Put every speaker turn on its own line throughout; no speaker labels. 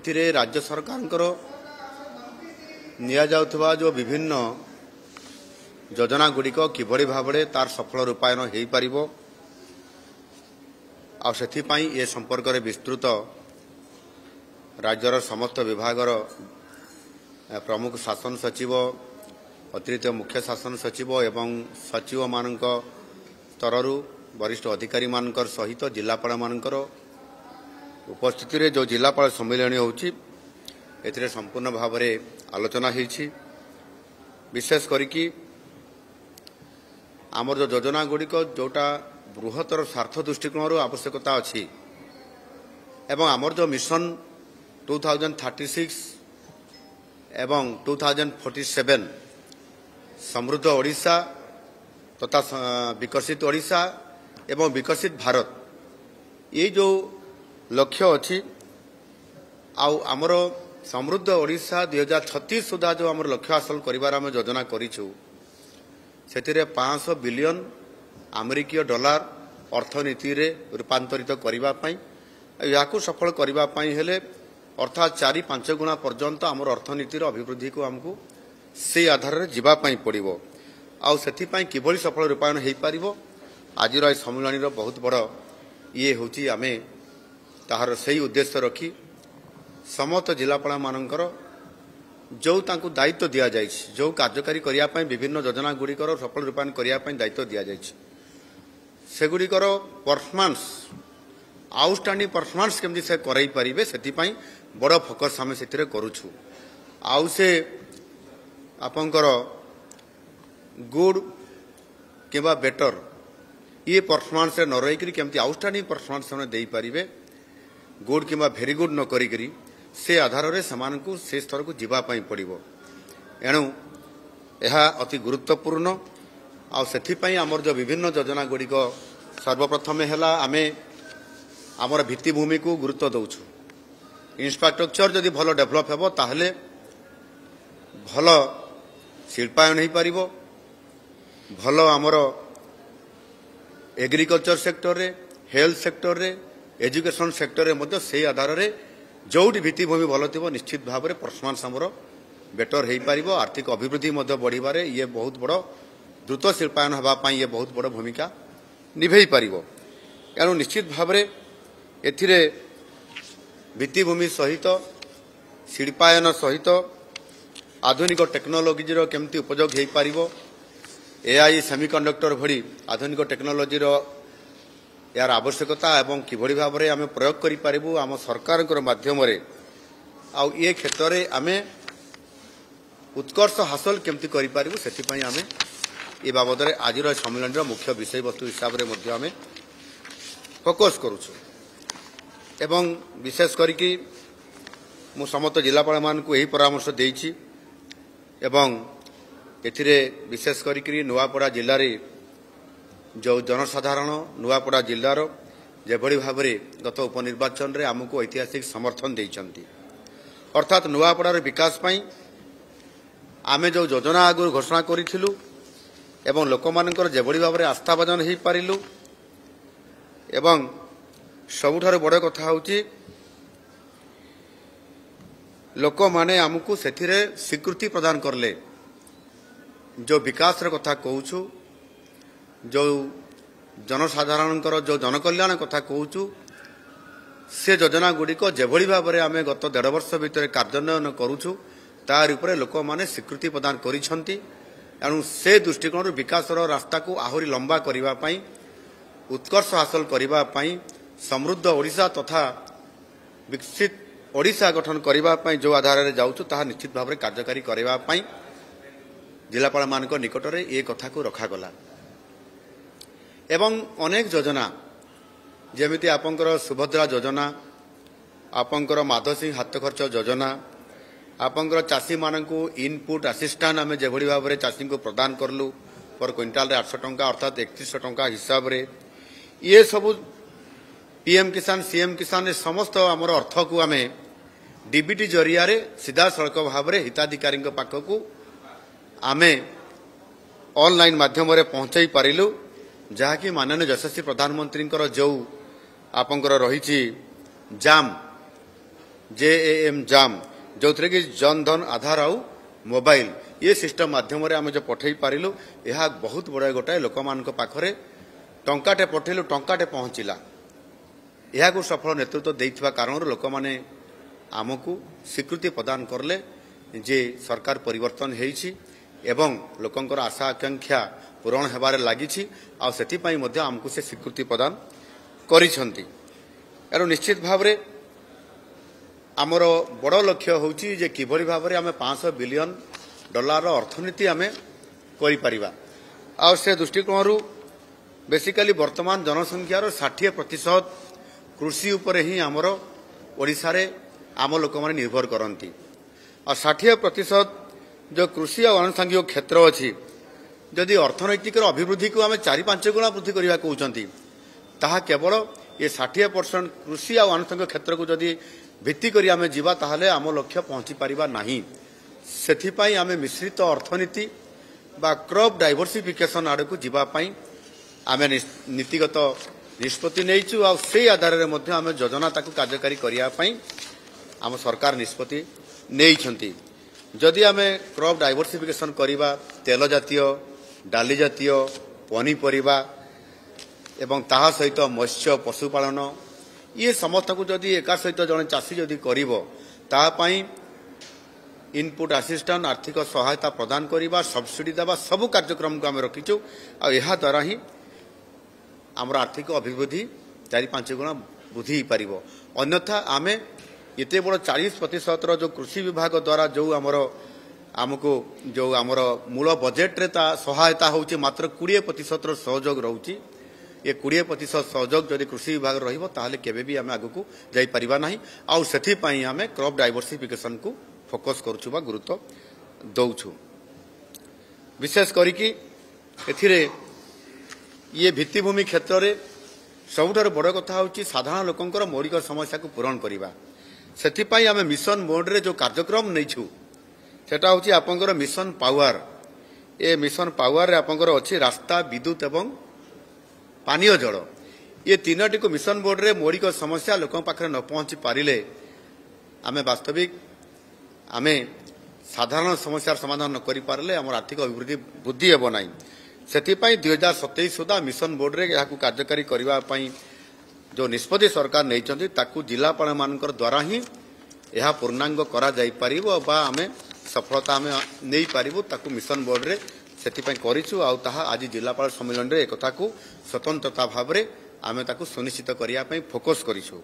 एथिरे राज्य सरकार निया जाउथबा जो विभिन्न योजना गुड़िक किभली भाबरे तार सफल रूपायन हो पारिबो आ सेथिपाई ए संपर्क में विस्तृत राज्यर समस्त विभागर प्रमुख शासन सचिव अतिरिक्त मुख्य शासन सचिव एवं सचिव मानक स्तररू वरिष्ठ अधिकारी मानकर सहित जिलापाल मानकर उपस्थिति रे जो जिलापाल सम्मेलन होउची एथिरे संपूर्ण भाव में आलोचना होईची। विशेष करिकी आमर जो योजना गुड़िक जोटा बृहत्तर स्वार्थ दृष्टिकोण आवश्यकता अच्छी एवं आमर जो मिशन 2036 एवं 2047 समृद्ध ओडिशा तथा विकसित ओडिशा एवं विकसित भारत ये जो लक्ष्य अच्छी आमर समृद्ध ओडिशा 2036 सुधा जो आमर लक्ष्य हासिल करिवार आम योजना करिछु सेतिरे 500 बिलियन अमेरिकीय डॉलर अर्थनीति रे रूपांतरित करिवा पई याकू सफल करिवा पई हेले अर्थात 4-5 गुणा पर्यंत आमर अर्थनीतिर अभिवृद्धि को हमको से आधार रे जीवा पई पड़िबो आउ सेथि पई किभली सफल रूपायन हेई पारिबो आज रो सम्मेलन रो बहुत बड़ ये होची आमे ताहार सही उद्देश्य रखी समस्त जिलापाल मानकर जो तांकु दायित्व दिया जाइछि जो कार्यकारी करिया पई विभिन्न योजना गुड़िकर सफल रूपायन करिया पई दायित्व दिया जाइछि सेगुड़िकर परफॉर्मेंस आउटस्टैंडिंग परफॉर्मेंस केमती से करई परिबे सेति पई बड़ फोकस आमे सेतिरे करूछु आउ से आपनकर गुड केबा बेटर ये परफॉर्मेंस न रही करी केमती आउटस्टैंडिंग परफॉर्मेंस हमने देई परिबे गुड किंबा भेरी गुड न करी करी से आधार रे समान को से स्तर को जीवा पई पड़िबो एणु यह अति गुरुत्वपूर्ण आ सेथि पई हमर जो विभिन्न योजना गुड़िक सर्वप्रथम हैला आमे हमर भित्तिभूमि को गुरुत्व दउछु इंफ्रास्ट्रक्चर जदि भलो डेवलप हेबो ताहले भलो शिल्पायन हो पारिबो भलो हमर एग्रीकल्चर सेक्टर रे हेल्थ सेक्टर रे एजुकेशन सेक्टर रे मध्य से आधार रे जोटी भित्तिभूमि भल थी निश्चित भाव में परफॉर्मेंस आमर बेटर हो पारिबो आर्थिक अभिवृद्धि मध्य बढ़िबारे ये बहुत बड़ द्रुत शिल्पायन होगापाई ये बहुत बड़ भूमिका निभे पारिबो एणु निश्चित भाव में एथिरे भित्तिभूमि सहित शिल्पायन सहित आधुनिक टेक्नोलोजी केमती उपयोग हो पारिबो एआई सेमीकंडक्टर भली आधुनिक टेक्नोलोजी यार आवश्यकता एवं किभली भाव में आम प्रयोग करि पारिबु आम सरकार माध्यम आउ ये क्षेत्र में आम उत्कर्ष हासिल केमती करि पारिबु सेथि पई आम ए बाबद आज सम्मेलन मुख्य विषय वस्तु हिसाब से आम फोकस करूछु एवं विशेष करिकी मु समस्त जिलापाल मान को यही परामर्श देइछि एवं एथिरे विशेष करिकी नुआपड़ा जिल्ला रे जो जनसाधारण नुआपड़ा जिल्लार जेभली भाव में गत उपनिर्वाचन रे आमको ऐतिहासिक समर्थन देइचंती अर्थात नुआपड़ार विकास पई आमे जो योजना आगु घोषणा करिथिलु एवं लोकमानकर जेभली भाव में आस्थाभाजन हो पारिलु एवं सबुठार बड़ कथा होची लोक माने आमको सेथिरे स्वीकृति प्रदान करले जो विकास रे कथा कहूछु जो जनसाधारण जो जनकल्याण कथा कहूछु से योजना गुड़िक जेभली भाव में आम गत 1.5 वर्ष भितर कार्यान्वयन करूछु तार उपरे लोक माने स्वीकृति प्रदान करिसंती एणु से दृष्टिकोण विकास रास्ता को आहुरी लंबा करिवा पई उत्कर्ष हासिल करिवा पई समृद्ध ओडिशा तथा विकसित ओडिशा गठन करिवा पई जो आधार रे जाउछु ताहा निश्चित भाव में कार्यकारी करिवा पई जिलापाल मानक निकट रे ए कथा को रखा गला एवं अनेक योजना जेमिति आपंकर सुभद्रा योजना आपंकर माधव सिंह हाथ खर्च योजना आपंकर चाषी मानकु इनपुट असिस्टेंट आम जेभली भाव में चाषी को प्रदान करलु पर क्विंटाल 800 टंका अर्थात 3100 टंका हिसाब रे ये सब पीएम किसान सीएम किसान समस्त आमर अर्थ को आम डीबीटी जरिया रे सीधा सड़क भाव में हिताधिकारी पाखक आमे ऑनलाइन माध्यम पहुंचाई पारिलु जहाँकि माननीय यशस्वी प्रधानमंत्री जो आपंकर रही जाम JAM जाम जो थे कि जन धन आधार आउ मोबाइल ये सिस्टम माध्यम आम जो पठे पारिलु यह बहुत बड़ा गोटाए लोक मान पाखरे टंकाटे पठेलु टंकाटे पहुँचला यह को सफल नेतृत्व देइथिबा कारण लोक माने आमको स्वीकृति प्रदान करले जे सरकार परिवर्तन हेइछि एवं लोकंकर आशा आकांक्षा पूरण हेबारे लागिछि आ सेथिपई मध्ये आमको से स्वीकृति प्रदान करिसंती। एरो निश्चित भावरे आमर बड़ लक्ष्य होउछि जे किभଳି भावरे आमे $500 बिलियन अर्थनीति आमे करि परिबा आ से दृष्टिकोणरू बेसिकली वर्तमान जनसंख्यार 60% कृषि उपरे ही आमर ओडिसा रे आम लोक माने निर्भर करती और 60% जो कृषि और आनुषंगिक क्षेत्र अच्छी जदि अर्थनैतिक अभिवृद्धि को आम 4-5 गुणा वृद्धि करने कहते ताहा केवल ये 60% कृषि और आनुषंगिक क्षेत्र को जदि भित्ति करी आमे जीवा ताहले आम लक्ष्य पहुँची पारिबा नाही। सेथिपाई आमे मिश्रित अर्थनीति बा क्रॉप डाइवर्सिफिकेशन आड़ को जीवा पाई आमे नीतिगत निष्पत्ति नहींचु आ से आधार रे मध्ये आमे योजना ताकू कार्यकारी करिया पाई आम सरकार निष्पत्ति नहीं। जदि आमे क्रॉप डाइवर्सिफिकेशन करिबा तेल जातीय डाली जातीय पनीपरिबा एवं ताहा सहित मत्स्य पशुपालन ये समस्त को जदि एका सहित जने चाषी जदि करिवो ता पाई इनपुट असिस्टेंट आर्थिक सहायता प्रदान करिबा सब्सिडी देबा सब कार्यक्रम को आमे रखिचु आ एहा द्वारा ही आमर आर्थिक अभिवृद्धि 4-5 गुणा वृद्धि पारिबो। अन्यथा आमे एते बड़ 40% जो कृषि विभाग द्वारा जो आमको जो आमर मूल बजेट रे ता सहायता होउची मात्र 20% सहयोग रहउची ये 20% सहयोग जदि कृषि विभाग रहिबो ताहले केबे भी आमे आगु को जाई परिबा नाही आ सेथि पई आमे क्रॉप डाइवर्सिफिकेशन को फोकस करूछु बा गुरुत्व दउछु। विशेष करी कि एथिरे ये भित्तिभूमि क्षेत्र रे सबुठार बड़ कथा होउची साधारण लोकंकर मौलिक समस्या को पूरण करिबा सेथिपाई आमे मिशन मोड रे जो कार्यक्रम नैछु सेटा होउची आपनकर मिशन पावर ए मिशन पावर रे आपनकर अछि रास्ता विद्युत एवं पानीय जल ये तीनटी को मिशन बोर्ड रे मौलिक समस्या लोकों पाखरे न पहुंची पारिले आमे वास्तविक आमे साधारण समस्या समाधान न करि पारले हमर आर्थिक अभिवृद्धि वृद्धि हेबो नाही। सेथिपाई 2027 सुधा मिशन बोर्ड रे याकू कार्यकारी करिवा पई जो निष्पत्ति सरकार नैचंती ताकू जिलापाल मानकर द्वारा ही यह पूर्णांग करा जाई परिबो बा आमे सफलता आमे नै परिबो ताकू मिशन बोर्ड रे सेथिपाई करिछु आ ताहा आज जिलापाल सम्मेलन रे एकता को स्वतंत्रता भाव रे आमे ताकू सुनिश्चित करिया पई फोकस करिछु।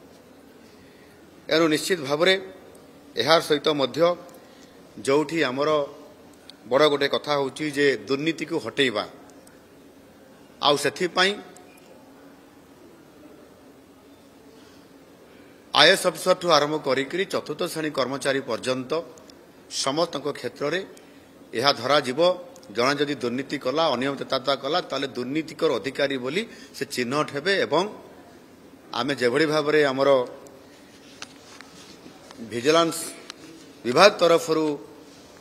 एनु निश्चित भाव रे एहार सहित मध्य जोठी हमर बड़ गोटे कथा होची जे दुर्नीति को हटेइबा आउ सेथिपाई आईएएस अफिसर ठू आरंभ करी चतुर्थ श्रेणी कर्मचारी पर्यंत समस्त क्षेत्र में यह धरा जीव जड़े जदि दुर्नीति कला अनियमितता कला ताले दुर्नीतिकर अधिकारी बोली से चिन्हट हेबे एवं आमे जेभଳି भाबरे हमर विजिलेंस विभाग तरफ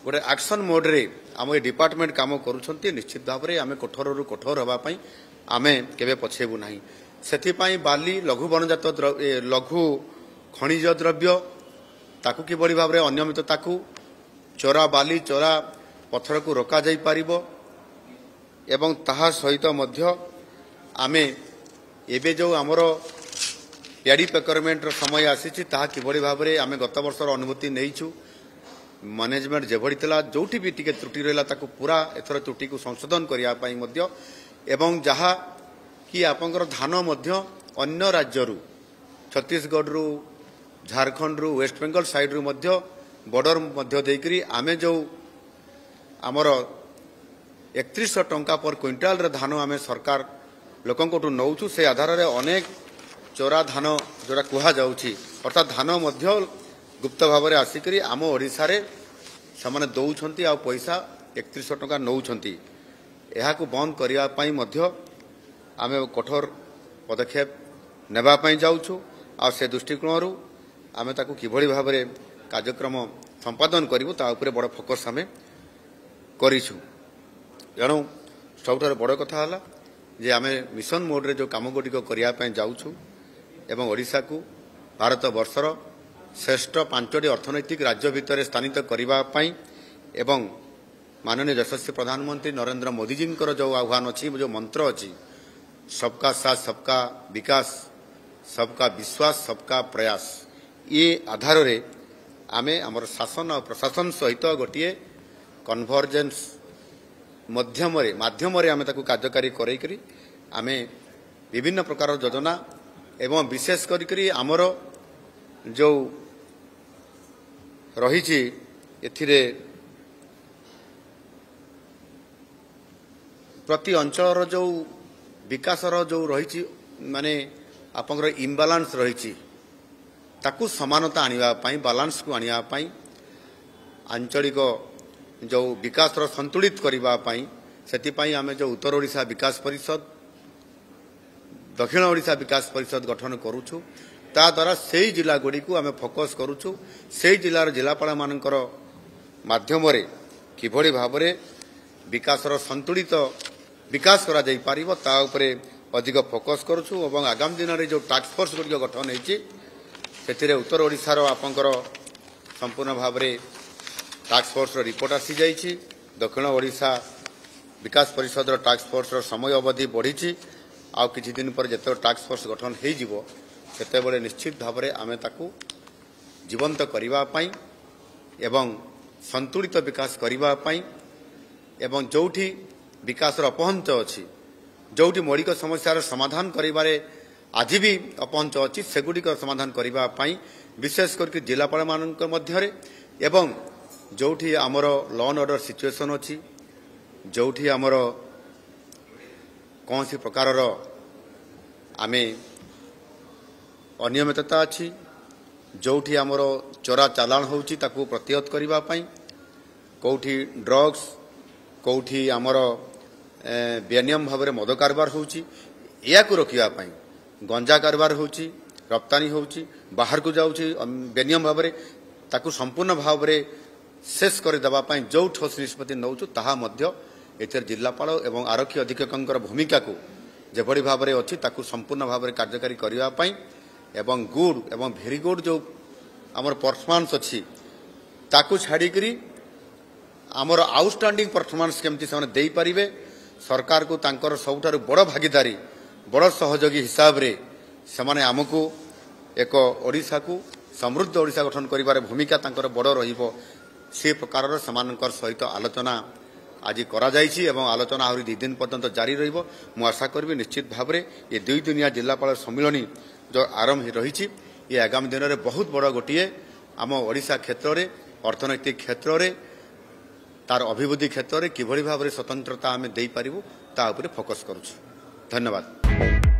गोटे एक्शन मोड रे आम डिपार्टमेंट काम करुछंती निश्चित भाव में आमे कठोर रु कठोर हवा पई आमे केबे पछेबु नाही। सेथिपाई बाली लघु वनजात लघु खनिज द्रव्य ताकू किभଳି भाव में अनियमितता को चोरा बाली चोरा पत्थर को रोका जाई पारिबो एवं ताहा सहित मध्य आमे एबे जो हमर एडी प्रोक्योरमेंट समय आसीछि ताहा किभଳି भाव में आमे गत वर्षर अनुभूति नैछु मैनेजमेंट जेभଳି थिला जोठी भी टिके त्रुटि रहला ताकू पूरा एथर त्रुटि को संशोधन करिया पई मध्य एवं जहा कि आपनकर धान मध्य अन्य राज्य रु छत्तीसगढ़ रु झारखंड रु वेस्ट बेंगल साइड रु मध्य बॉर्डर मध्य देकरी आमे जो आमर 3100 टंका पर क्विंटाल रे धान आमे सरकार लोकंकोटू नौछु से आधार रे अनेक चोरा धान जोरा कुहा जाउछि अर्थात धान मध्य गुप्त भाव में आसिकरी आम ओडिशा रे समान दौछंती आ पैसा 3100 टंका नौछंती यह को बंद करिया पई मध्य आमे कठोर पदक्षेप नेबा पई जाउछु आ से दृष्टिकोणरू आमे ताकू किभଳି भाव में कार्यक्रम संपादन करिवु ता उपरे बड़ फोकस आमे करिछु। एणु सबठार बड़ कथा हला जे आमे मिशन मोड रे जो काम गुडिक करिया पई जाउछु एवं ओडिशा को भारत वर्षर श्रेष्ठ 5टी अर्थनैतिक राज्य भितर स्थानित करने एवं माननीय यशस्वी प्रधानमंत्री नरेंद्र मोदी जी जो आह्वान अच्छी जो मंत्र अच्छी सबका साथ सबका विकास सबका विश्वास सबका प्रयास ये आधार रे आमे हमर शासन और प्रशासन सहित गोटे कन्वर्जेंस माध्यम आमे ताकू कार्यकारी करेकरी आमे विभिन्न प्रकार योजना एवं विशेष करी आमर जो रही एथिरे प्रति अंचल जो विकासर जो रही माने आपंकर इम्बालांस रही ताकू समानता आनिबा बालांस को आनिबा आंचलिक जो विकास संतुलित करने से आम जो उत्तर ओडिशा विकास परिषद दक्षिण ओडिशा विकास परिषद गठन करुछु ता द्वारा से जिला गुड़ी को आम फोकस करुछु से जिलार जिलापाल मानकर माध्यम किभली भाव विकास संतुलित विकास करा जाई पारिबो ता उपरे अधिक फोकस करुछु और आगामी दिन में जो टास्क फोर्स गुड़ी गठन होती से उत्तर ओडिशार आपंकर संपूर्ण भाव टास्क फोर्स रिपोर्ट आसी जाइछि दक्षिण ओडिशा विकास परिषद टास्क फोर्स समय अवधि बढ़ी आउ किछि दिन पर जते टास्क फोर्स गठन हो जिवो सेते बेले निश्चित भाव में आमे ताकू जीवंत करिबा पई एवं संतुलित विकास करिबा पई एवं जोठी विकास अपहंच अच्छी जोठी मौलिक समस्यार समाधान करिबारे आज भी अपहंच अच्छी सेगुड़िक समाधान करने विशेष करके जिलापाल मान मध्य एवं जोठी आमर लॉ एंड ऑर्डर सिचुएशन अच्छी जोठी आमर कौन सी प्रकार आमे अनियमितता अच्छी जोठी आमर चोरा चालाण होची ताकू प्रतिहत करने कौठी ड्रग्स कौठी आमर बेनियम भाव में मद कारबार होची या को रोकने गंजा कारबार होची रप्तानी होची बाहर को जाऊँगी बेनियम भाव में ताकू संपूर्ण भाव में शेष करदेवाई जो ठोस निष्पत्ति नौचु ताहा मध्य एथर जिलापाल एवं आरक्षी अधीक्षक भूमिका को जेभली भाव में अच्छी ताकू संपूर्ण भाव में कार्यकारी करने एवं गुड एवं भेरी गुड जो आमर परफॉर्मेंस अच्छी ताकू छाड़िकी आमर आउटस्टैंडिंग परफॉर्मेंस केमती से दे पारिबे सरकार को तांकर सबुठारु बड़ भागीदारी बड़ सहयोगी हिसाब रे सेमाने आमको एक ओडिशा को समृद्ध ओडिशा गठन करिबारे भूमिका तांकर बड़ रहिबो से प्रकार समानकर सहित आलोचना आज करा जायछि एवं आलोचना आहुरी 2 दिन पर्यंत जारी रहिबो मु आशा करबी निश्चित भाव में ये 2 दिनिया जिलापाल सम्मिलनी जो आरंभ रही ये आगामी दिन में बहुत बड़ गोटे आम ओडिशा क्षेत्र में अर्थनैतिक क्षेत्र में तार अभिवृद्धि क्षेत्र में किभली भाव में स्वतंत्रता आम दे पारिबु ता उपरे फोकस करूछु। धन्यवाद।